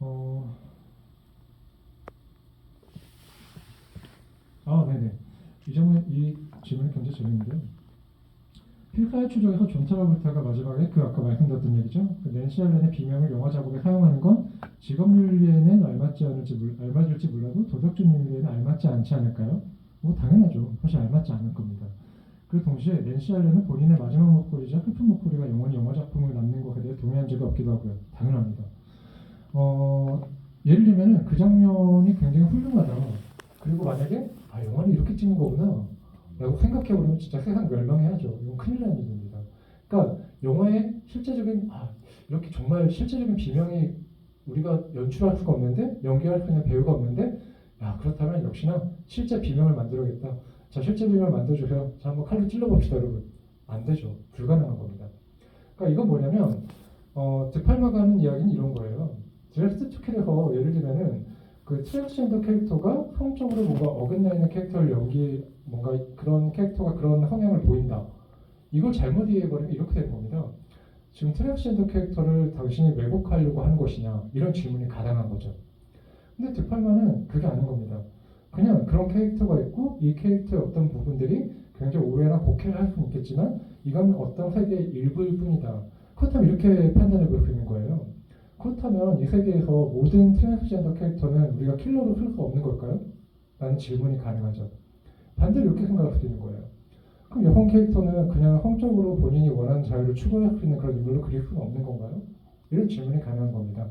어, 네네. 이 질문이 굉장히 재밌는데요. 필사의 추적에서 존 트라볼타가 마지막에 그 아까 말씀드렸던 얘기죠. 그 낸시 알렌의 비명을 영화 자국에 사용하는 건 직업 윤리에는 알맞을지 몰라도 도덕적 윤리에는 알맞지 않지 않을까요? 뭐 당연하죠. 사실 알맞지 않을 겁니다. 그 동시에 낸시 알렌은 본인의 마지막 목소리자 슬픈 목소리가 영원히 영화 작품을 남는 것에 대해 동의한 적이 없기도 하고요. 당연합니다. 어, 예를 들면은 그 장면이 굉장히 훌륭하다. 그리고 만약에 영화를 이렇게 찍는 거구나 라고 생각해보면 진짜 세상 멸망해야죠. 이건 큰일 나는 일입니다. 그러니까 영화의 실제적인 이렇게 정말 실제적인 비명이 우리가 연출할 수가 없는데 연기할 수 있는 배우가 없는데 그렇다면 역시나 실제 비명을 만들어야겠다. 자, 실제 비명을 만들어주세요. 자, 한번 칼로 찔러봅시다, 여러분. 안 되죠. 불가능한 겁니다. 그러니까 이건 뭐냐면 드팔마가 하는 이야기는 이런 거예요. 드레스트 투킬에서 예를 들면은 그 트랜스젠더 캐릭터가 성적으로 뭔가 어긋나 있는 캐릭터를 뭔가 그런 캐릭터가 그런 성향을 보인다. 이걸 잘못 이해해버리면 이렇게 되는 겁니다. 지금 트랜스젠더 캐릭터를 당신이 왜곡하려고 하는 것이냐 이런 질문이 가당한 거죠. 근데 드팔마는 그게 아닌 겁니다. 그냥 그런 캐릭터가 있고 이 캐릭터의 어떤 부분들이 굉장히 오해나 곡해를 할 수는 있겠지만 이건 어떤 세계의 일부일 뿐이다. 그렇다면 이렇게 판단해 볼 수 있는 거예요. 그렇다면 이 세계에서 모든 트랜스젠더 캐릭터는 우리가 킬러로 쓸 수 없는 걸까요? 라는 질문이 가능하죠. 반대로 이렇게 생각할 수도 있는 거예요. 그럼 여성 캐릭터는 그냥 성적으로 본인이 원하는 자유를 추구할 수 있는 그런 인물로 그릴 수는 없는 건가요? 이런 질문이 가능한 겁니다.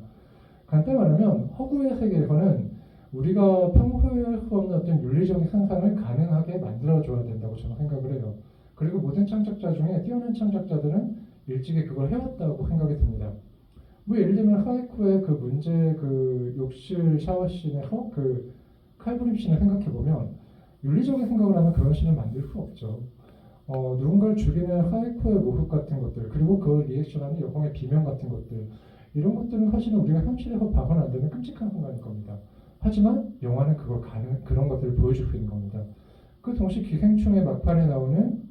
간단히 말하면 허구의 세계에서는 우리가 평소에 할 수 없는 어떤 윤리적인 상상을 가능하게 만들어줘야 된다고 저는 생각을 해요. 그리고 모든 창작자 중에 뛰어난 창작자들은 일찍이 그걸 해왔다고 생각이 듭니다. 뭐 예를 들면 하이쿠의 그 문제 그 욕실 샤워씬에서 그 칼부림 씬을 생각해 보면 윤리적인 생각을 하면 그런 씬을 만들 수 없죠. 누군가를 죽이는 하이쿠의 모습 같은 것들 그리고 그 리액션하는 여성의 비명 같은 것들 이런 것들은 사실은 우리가 현실에서 봐서는 안 되는 끔찍한 순간일 겁니다. 하지만 영화는 그런 것들을 보여줄 수 있는 겁니다. 그 동시에 기생충의 막판에 나오는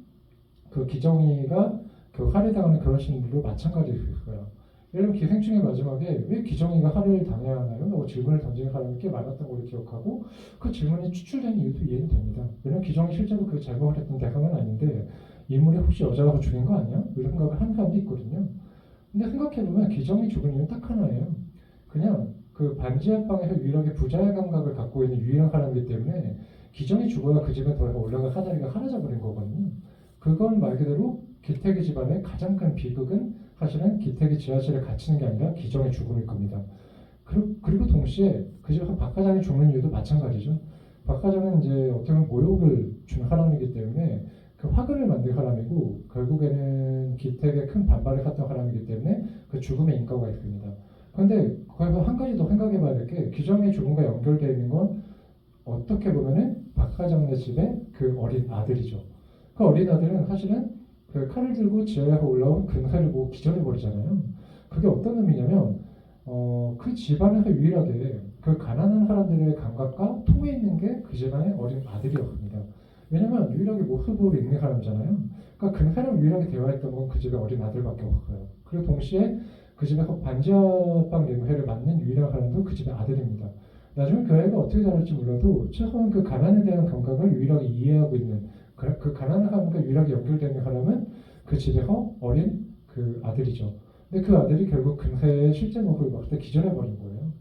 그 기정이가 그 살해당하는 그런 씬들도 마찬가지일 수 있어요. 예를 들면 기생충의 마지막에 왜 기정이가 살해를 당해야 하나요? 라고 질문을 던지는 사람이 꽤 많았던 걸로 기억하고 그 질문이 추출된 이유도 이해는 됩니다. 왜냐면 기정이 실제로 그 잘못을 했던 대상은 아닌데 인물이 혹시 여자라서 죽인 거 아니야? 이런 생각을 하는 사람도 있거든요. 근데 생각해보면 기정이 죽은 이유는 딱 하나예요. 그냥 그 반지하방에서 유일하게 부자의 감각을 갖고 있는 유일한 사람이기 때문에 기정이 죽어야 그 집에 더 이상 올라갈 사다리가 사라져 버린 거거든요. 그건 말 그대로 기택의 집안의 가장 큰 비극은 사실은 기택이 지하실에 갇히는 게 아니라 기정의 죽음일 겁니다. 그리고 동시에 그 집에서 박 과장이 죽는 이유도 마찬가지죠. 박 과장은 이제 어떻게 보면 모욕을 준 사람이기 때문에 그 화근을 만든 사람이고 결국에는 기택에 큰 반발을 샀던 사람이기 때문에 그 죽음의 인과가 있습니다. 그런데 거기서 한 가지 더 생각해 봐야 될 게 기정의 죽음과 연결되어 있는 건 어떻게 보면은 박 과장네 집의 그 어린 아들이죠. 그 어린 아들은 사실은 그 칼을 들고 지하에서 올라온 근사를 보고 기절해버리잖아요. 그게 어떤 의미냐면 그 집안에서 유일하게 그 가난한 사람들의 감각과 통해 있는 게 그 집안의 어린 아들이었습니다. 왜냐면 유일하게 모습을 읽는 사람이잖아요. 그러니까 그 사람 유일하게 대화했던 건 그 집의 어린 아들밖에 없어요. 그리고 동시에 그 집에서 반지하방 예무회를 맡는 유일한 사람도 그 집의 아들입니다. 나중에 그 아이가 어떻게 자랄지 몰라도 최소한 그 가난에 대한 감각을 유일하게 이해하고 있는 그 가난한 사람과 유일하게 연결되는 사람은 그 집에서 어린 그 아들이죠. 근데 그 아들이 결국 근세의 실제 모습을 봤을 때 기절해버린 거예요.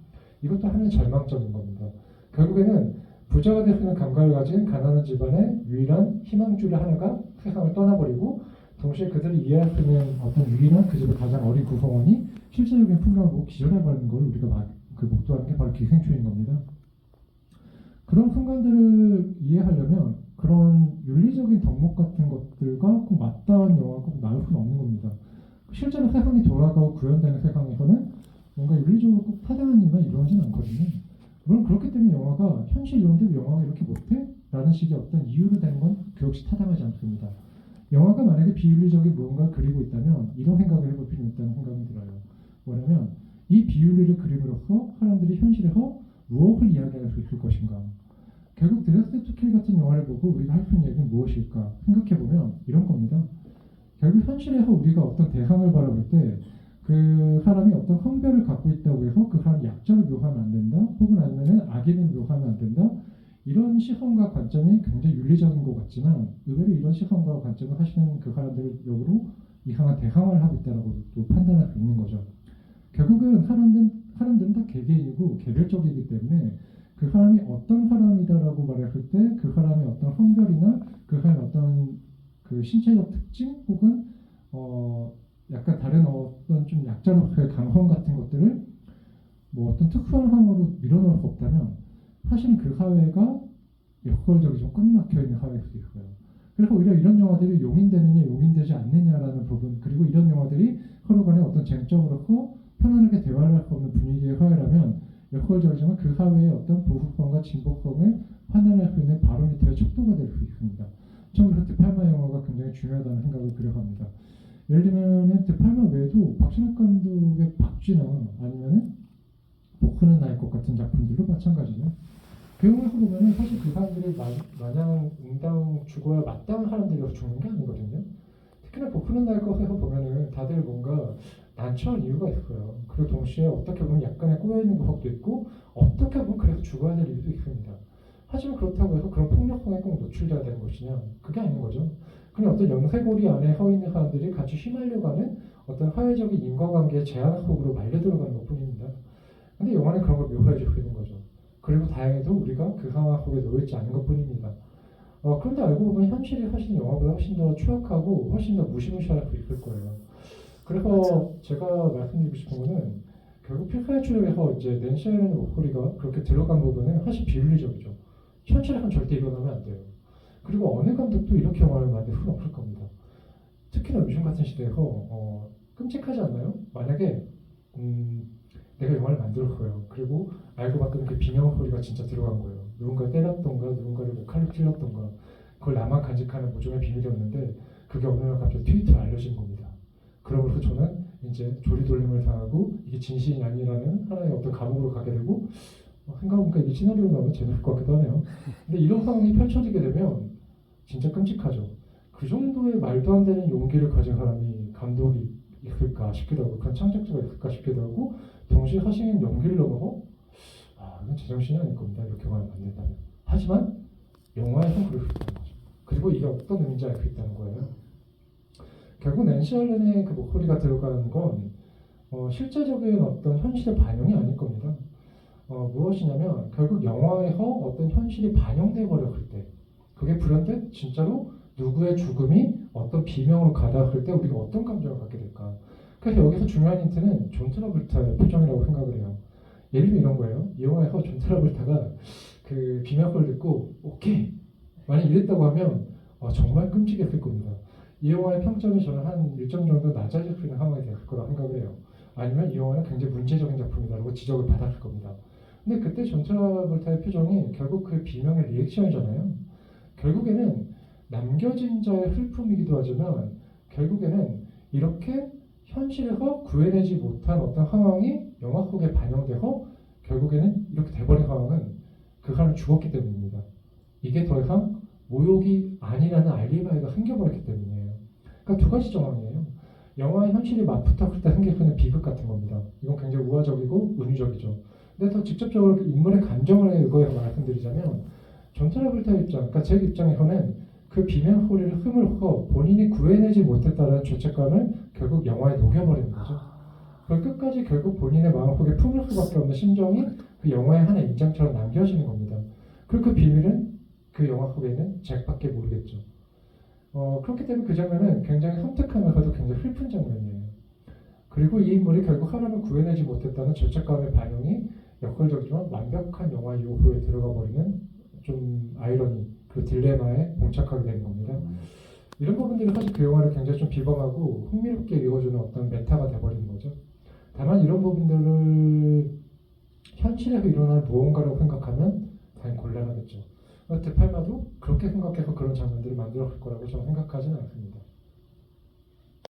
이것도 하나의 절망적인 겁니다. 결국에는 부자가 되는 감각을 가진 가난한 집안의 유일한 희망줄의 하나가 세상을 떠나버리고 동시에 그들이 이해할 수 있는 어떤 유일한 그 집의 가장 어린 구성원이 실제적인 풍경을 보고 기절해버리는 걸 우리가 목도하는 게 바로 기생충인 겁니다. 그런 순간들을 이해하려면 그런 윤리적인 덕목 같은 것들과 꼭 맞닿은 영화가 꼭 나올 수는 없는 겁니다. 실제로 세상이 돌아가고 구현되는 세상에서는 뭔가 윤리적으로 꼭 타당한 일만 이루어지는 않거든요. 물론 그렇기 때문에 영화가 현실 이론데 왜 영화가 이렇게 못해? 라는 식의 어떤 이유로 되는 건 그 역시 타당하지 않습니다. 영화가 만약에 비윤리적인 무언가를 그리고 있다면 이런 생각을 해볼 필요가 있다는 생각이 들어요. 뭐냐면 이 비윤리를 그림으로써 사람들이 현실에서 무엇을 이야기할 수 있을 것인가. 결국 드레스드 투킬 같은 영화를 보고 우리가 할 수 있는 얘기는 무엇일까 생각해보면 이런 겁니다. 결국 현실에서 우리가 어떤 대상을 바라볼 때 그 사람이 어떤 성별을 갖고 있다고 해서 그 사람 약자를 묘사하면 안 된다, 혹은 아니면은 악인을 묘사하면 안 된다, 이런 시선과 관점이 굉장히 윤리적인 것 같지만 의외로 이런 시선과 관점을 하시는 그 사람들 역으로 이상한 대항을 하고 있다고 또 판단할 수 있는 거죠. 결국은 사람들은 다 개개인이고 개별적이기 때문에 그 사람이 어떤 사람이다라고 말했을 때 그 사람의 어떤 성별이나 그 사람의 어떤 그 신체적 특징 혹은 약간 다른 어떤 좀 약자로서의 감성 같은 것들을 뭐 어떤 특수한 상으로 밀어넣을 수 없다면 사실은 그 사회가 역설적이 좀 꽉 막혀 있는 사회일 수도 있어요. 그래서 오히려 이런 영화들이 용인되느냐 용인되지 않느냐라는 부분, 그리고 이런 영화들이 서로 간에 어떤 쟁점으로서 편안하게 대화를 할 수 없는 분위기의 사회라면 역설적이지만 그 사회의 어떤 보수성과 진보성을 판단할 수 있는 바로미터의 척도가 될 수 있습니다. 저는 그래서 드팔마 영화가 굉장히 중요하다는 생각을 그려갑니다. 예를 들면 드팔마 외에도 박신욱 감독의 박쥐나 아니면은 복수는 나의 것 같은 작품들도 마찬가지죠. 그 영화에서 보면은 사실 그 사람들이 마냥 죽어야 마땅한 사람들이라서 죽는 게 아니거든요. 특히나 복수는 나의 것에서 보면은 다들 뭔가 난처한 이유가 있어요. 그리고 동시에 어떻게 보면 약간의 꼬여있는 구석도 있고 어떻게 보면 그래서 죽어야 될 이유도 있습니다. 하지만 그렇다고 해서 그런 폭력성에 꼭 노출돼야 되는 것이냐? 그게 아닌 거죠. 그냥 어떤 연쇄고리 안에 서 있는 사람들이 같이 휘말려가는 어떤 사회적인 인과관계의 제한 속으로 말려 들어가는 것 뿐입니다. 근데 영화는 그런 걸 묘사해 주고 있는 거죠. 그리고 다행히도 우리가 그 상황 속에 놓여있지 않은 것 뿐입니다. 그런데 알고 보면 현실이 사실 영화보다 훨씬 더 추악하고 훨씬 더 무시무시할 수 있을 거예요. 그래서 맞아. 제가 말씀드리고 싶은 거는 결국 필사의 추적에서 이제 낸시 알렌의 목소리가 그렇게 들어간 부분은 사실 비윤리적이죠. 현실에선 절대 일어나면 안 돼요. 그리고 어느 감독도 이렇게 영화를 만들 수는 없을 겁니다. 특히나 요즘 같은 시대에서 끔찍하지 않나요? 만약에 내가 영화를 만들었어요. 그리고 알고 봤더니 그 비명 소리가 진짜 들어간 거예요. 누군가 때렸던가 누군가를 뭐 칼로 찔렀던가 그걸 나만 간직하는 모종의 비밀이었는데 그게 어느 날 갑자기 트위터에 알려진 겁니다. 그러고서 저는 이제 조리돌림을 당하고 이게 진실이 아니라는 하나의 어떤 감옥으로 가게 되고 생각해보니까 이게 시나리오로 나오면 재밌을 것 같기도 하네요. 근데 이런 상황이 펼쳐지게 되면 진짜 끔찍하죠. 그 정도의 말도 안 되는 용기를 가진 사람이 감독이 있을까 싶기도 하고 그런 창작자가 있을까 싶기도 하고 동시에 하시는 연기를 넘어서 이건 제정신이 아닐 겁니다. 이렇게 영화를 만든다면. 하지만 영화에선 그럴 수 있다는 거죠. 그리고 이게 어떤 의미인지 알 수 있다는 거예요. 결국 낸시 알렌의 그 목소리가 들어가는 건 실제적인 어떤 현실의 반영이 아닐 겁니다. 무엇이냐면 결국 영화에서 어떤 현실이 반영돼 버렸을 때 그게 불현듯 진짜로 누구의 죽음이 어떤 비명으로 가닿았을 때 우리가 어떤 감정을 갖게 될까. 그래서 여기서 중요한 힌트는 존 트라볼타의 표정이라고 생각을 해요. 예를 들면 이런 거예요. 이 영화에서 존 트라볼타가 그 비명을 듣고 오케이 만약 이랬다고 하면 정말 끔찍했을 겁니다. 이 영화의 평점이 저는 한 일정 정도 낮아질 수 있는 상황이 됐을 거라 생각을 해요. 아니면 이 영화는 굉장히 문제적인 작품이다라고 지적을 받았을 겁니다. 근데 그때 존 트라볼타의 표정이 결국 그 비명의 리액션이잖아요. 결국에는 남겨진 자의 슬픔이기도 하지만 결국에는 이렇게 현실에서 구해내지 못한 어떤 상황이 영화 속에 반영돼서 결국에는 이렇게 돼버린 상황은 그 사람이 죽었기 때문입니다. 이게 더 이상 모욕이 아니라는 알리바이가 생겨버렸기 때문이에요. 그러니까 두 가지 정황이에요. 영화의 현실이 맞붙었을 때 생기는 비극 같은 겁니다. 이건 굉장히 우화적이고 은유적이죠. 근데 더 직접적으로 인물의 감정을 의거해서 말씀드리자면 존 트라볼타 입장, 그러니까 제 입장에서는 그 비명 소리를 흠을커 본인이 구해내지 못했다는 죄책감을 결국 영화에 녹여버리는 거죠. 그걸 끝까지 결국 본인의 마음속에 품을 수밖에 없는 심정이 그 영화의 하나의 인장처럼 남겨지는 겁니다. 그리고 그 비밀은 그 영화 속에 있는 잭밖에 모르겠죠. 그렇기 때문에 그 장면은 굉장히 섬뜩하면서도 굉장히 슬픈 장면이에요. 그리고 이 인물이 결국 사람을 구해내지 못했다는 죄책감의 반영이 역설적이지만 완벽한 영화 요소에 들어가 버리는 좀 아이러니, 그 딜레마에 봉착하게 되는 겁니다. 이런 부분들이 사실 그 영화를 굉장히 좀 비범하고 흥미롭게 읽어주는 어떤 메타가 돼버리는 거죠. 다만 이런 부분들을 현실에서 일어날 무언가라고 생각하면 당연히 곤란하겠죠. 드팔마도 그렇게 생각해서 그런 장면들을 만들었을 거라고 저는 생각하지는 않습니다.